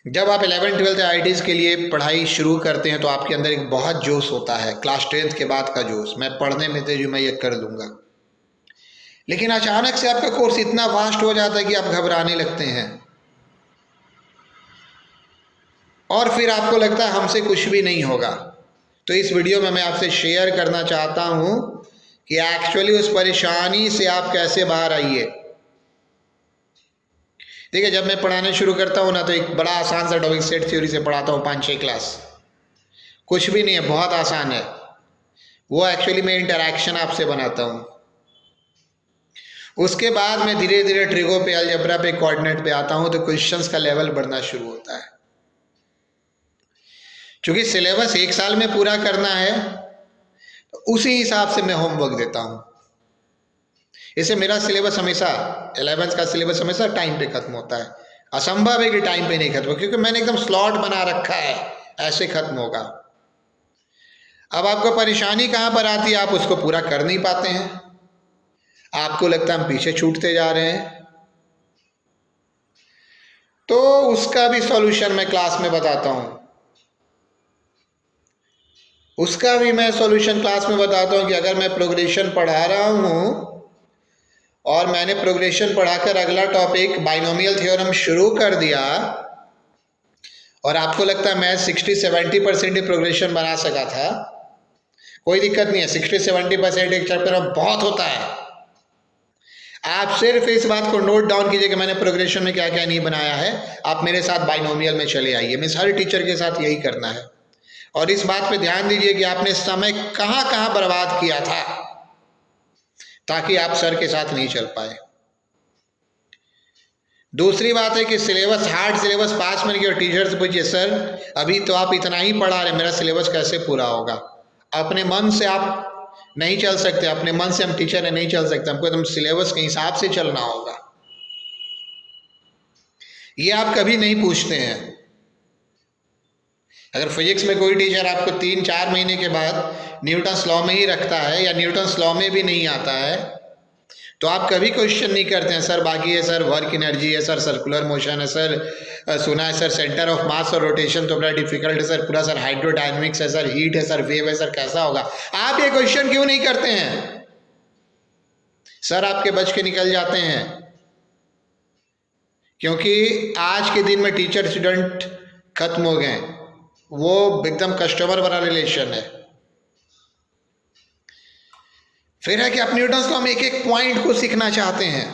जब आप 11th-12th IITs के लिए पढ़ाई शुरू करते हैं तो आपके अंदर एक बहुत जोश होता है, क्लास 10th के बाद का जोश, मैं पढ़ने में तेज हूँ, मैं ये कर दूंगा। लेकिन अचानक से आपका कोर्स इतना वास्ट हो जाता है कि आप घबराने लगते हैं और फिर आपको लगता है हमसे कुछ भी नहीं होगा। तो इस वीडियो में मैं आपसे शेयर करना चाहता हूँ कि एक्चुअली उस परेशानी से आप कैसे बाहर आइए। देखिए, जब मैं पढ़ाने शुरू करता हूँ ना तो एक बड़ा आसान सा टॉपिक सेट थ्योरी से पढ़ाता हूँ 5-6 क्लास। कुछ भी नहीं है, बहुत आसान है वो। एक्चुअली मैं इंटरैक्शन आपसे बनाता हूँ। उसके बाद मैं धीरे धीरे ट्रिगो पे, अलजेब्रा पे, कोऑर्डिनेट पे आता हूँ तो क्वेश्चंस का लेवल बढ़ना शुरू होता है। क्योंकि सिलेबस 1 साल में पूरा करना है तो उसी हिसाब से मैं होमवर्क देता हूँ। इससे मेरा सिलेबस हमेशा 11th का सिलेबस हमेशा टाइम पे खत्म होता है। असंभव है कि टाइम पे नहीं खत्म हो, क्योंकि मैंने एकदम स्लॉट बना रखा है, ऐसे खत्म होगा। अब आपको परेशानी कहाँ पर आती है, आप उसको पूरा कर नहीं पाते हैं, आपको लगता है हम पीछे छूटते जा रहे हैं। तो उसका भी सॉल्यूशन मैं क्लास में बताता हूँ। उसका भी मैं सॉल्यूशन क्लास में बताता हूँ कि अगर मैं प्रोग्रेशन पढ़ा रहा हूँ और मैंने प्रोग्रेशन पढ़ाकर अगला टॉपिक बाइनोमियल थ्योरम शुरू कर दिया और आपको लगता है मैं 60-70% ही प्रोग्रेशन बना सका था, कोई दिक्कत नहीं है। 60-70% एक चैप्टर में बहुत होता है। आप सिर्फ इस बात को नोट डाउन कीजिए कि मैंने प्रोग्रेशन में क्या क्या नहीं बनाया है। आप मेरे साथ बाइनोमियल में चले आइए। मीन्स हर टीचर के साथ यही करना है। और इस बात पे ध्यान दीजिए कि आपने समय कहाँ कहाँ बर्बाद किया था ताकि आप सर के साथ नहीं चल पाए। दूसरी बात है कि सिलेबस, हार्ड सिलेबस पास में नहीं। और टीचर से पूछिए, सर अभी तो आप इतना ही पढ़ा रहे, मेरा सिलेबस कैसे पूरा होगा? अपने मन से आप नहीं चल सकते, अपने मन से हम टीचर नहीं चल सकते, हमको एकदम सिलेबस के हिसाब से चलना होगा। ये आप कभी नहीं पूछते हैं। अगर फिजिक्स में कोई टीचर आपको 3-4 महीने के बाद न्यूटन्स लॉ में ही रखता है या न्यूटन्स लॉ में भी नहीं आता है तो आप कभी क्वेश्चन नहीं करते हैं, सर बाकी है, सर वर्क एनर्जी है, सर सर्कुलर मोशन है, सर सुना है, सर सेंटर ऑफ मास और रोटेशन तो बड़ा डिफिकल्ट है, सर पूरा, सर हाइड्रोडायनेमिक्स है, सर हीट है, सर वेव है, सर कैसा होगा? आप ये क्वेश्चन क्यों नहीं करते हैं? सर आपके बच के निकल जाते हैं, क्योंकि आज के दिन में टीचर स्टूडेंट खत्म हो गए। वो एकदम कस्टमर वाला रिलेशन है। फिर है कि आप न्यूटन्स लॉ में एक एक पॉइंट को सीखना चाहते हैं,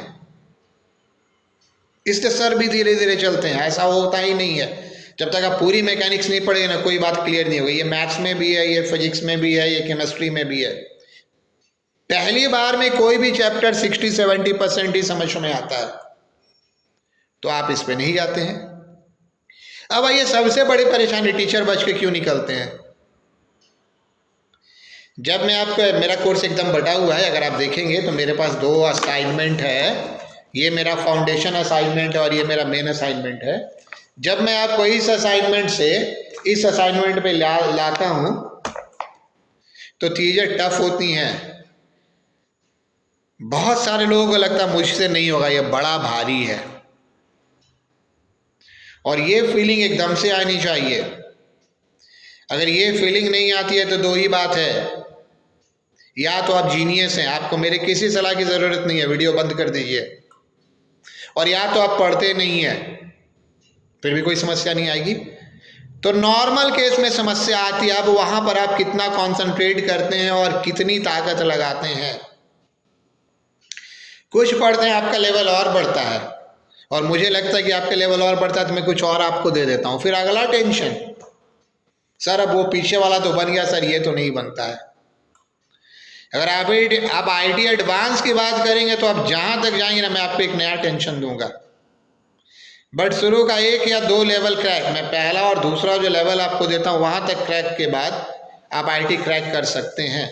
इसलिए सर भी धीरे धीरे चलते हैं। ऐसा होता ही नहीं है। जब तक आप पूरी मैकेनिक्स नहीं पढ़ेंगे ना, कोई बात क्लियर नहीं होगी। ये मैथ्स में भी है, ये फिजिक्स में भी है, ये केमिस्ट्री में भी है। पहली बार में कोई भी चैप्टर 60-70% ही समझ में आता है तो आप इस पे नहीं जाते हैं। अब आइए, सबसे बड़ी परेशानी, टीचर बच के क्यों निकलते हैं? जब मैं आपको, मेरा कोर्स एकदम बटा हुआ है, अगर आप देखेंगे तो मेरे पास 2 असाइनमेंट है। ये मेरा फाउंडेशन असाइनमेंट है और ये मेरा मेन असाइनमेंट है। जब मैं आपको इस असाइनमेंट से इस असाइनमेंट पे लाता हूं तो चीज़ें टफ होती हैं। बहुत सारे लोगों को लगता है मुझसे नहीं होगा, ये बड़ा भारी है। और ये फीलिंग एकदम से आनी चाहिए। अगर ये फीलिंग नहीं आती है तो 2 ही बात है, या तो आप जीनियस हैं, आपको मेरे किसी सलाह की ज़रूरत नहीं है, वीडियो बंद कर दीजिए। और या तो आप पढ़ते नहीं हैं, फिर भी कोई समस्या नहीं आएगी। तो नॉर्मल केस में समस्या आती है। अब वहाँ पर आप कितना कंसंट्रेट करते हैं और कितनी ताकत लगाते हैं। कुछ पढ़ते हैं, आपका लेवल और बढ़ता है, और मुझे लगता है कि आपका लेवल और बढ़ता है तो मैं कुछ और आपको दे देता हूँ। फिर अगला टेंशन, सर अब वो पीछे वाला तो बन गया, सर ये तो नहीं बनता है। अगर आप आईटी एडवांस की बात करेंगे तो आप जहाँ तक जाएंगे ना, मैं आपको एक नया टेंशन दूंगा। बट शुरू का 1 या 2 लेवल क्रैक, मैं पहला और दूसरा जो लेवल आपको देता हूँ वहाँ तक क्रैक के बाद आप आईटी क्रैक कर सकते हैं।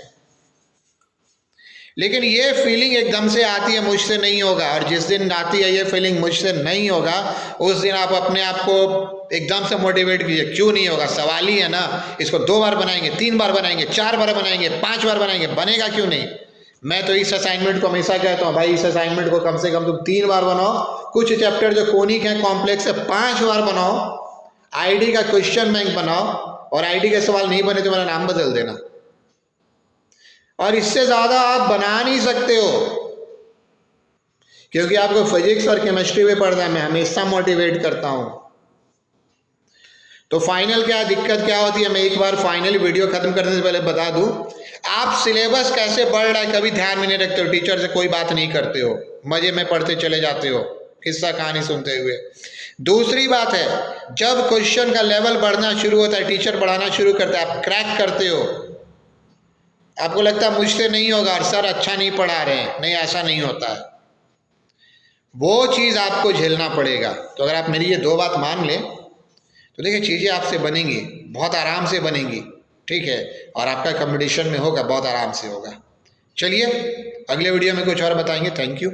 लेकिन ये फीलिंग एकदम से आती है मुझसे नहीं होगा, और जिस दिन आती है ये फीलिंग मुझसे नहीं होगा उस दिन आप अपने आप को एकदम से मोटिवेट कीजिए। क्यों नहीं होगा? सवाल ही है ना। इसको 2 बार बनाएंगे, 3 बार बनाएंगे, 4 बार बनाएंगे, 5 बार बनाएंगे, बनेगा क्यों नहीं? मैं तो इस असाइनमेंट को हमेशा कहता हूँ, भाई इस असाइनमेंट को कम से कम तुम 3 बार बनाओ। कुछ चैप्टर जो कोनिक है, कॉम्प्लेक्स है, 5 बार बनाओ। आईडी का क्वेश्चन बैंक बनाओ और आईडी के सवाल नहीं बने तो मेरा नाम बदल देना। और इससे ज़्यादा आप बना नहीं सकते हो, क्योंकि आपको फिजिक्स और केमिस्ट्री में पढ़ना है। मैं हमेशा मोटिवेट करता हूँ। तो फाइनल क्या दिक्कत क्या होती है, मैं एक बार फाइनल वीडियो खत्म करने से पहले बता दूं। आप सिलेबस कैसे बढ़ रहा है कभी ध्यान में नहीं रखते हो, टीचर से कोई बात नहीं करते हो, मजे में पढ़ते चले जाते हो किस्सा कहानी सुनते हुए। दूसरी बात है, जब क्वेश्चन का लेवल बढ़ना शुरू होता है, टीचर पढ़ाना शुरू करता है, आप क्रैक करते हो, आपको लगता है मुझसे नहीं होगा और सर अच्छा नहीं पढ़ा रहे हैं। नहीं, ऐसा नहीं होता है, वो चीज़ आपको झेलना पड़ेगा। तो अगर आप मेरी ये 2 बात मान लें तो देखिए चीज़ें आपसे बनेंगी, बहुत आराम से बनेंगी, ठीक है, और आपका कंपटीशन में होगा बहुत आराम से होगा। चलिए अगले वीडियो में कुछ और बताएंगे। Thank you.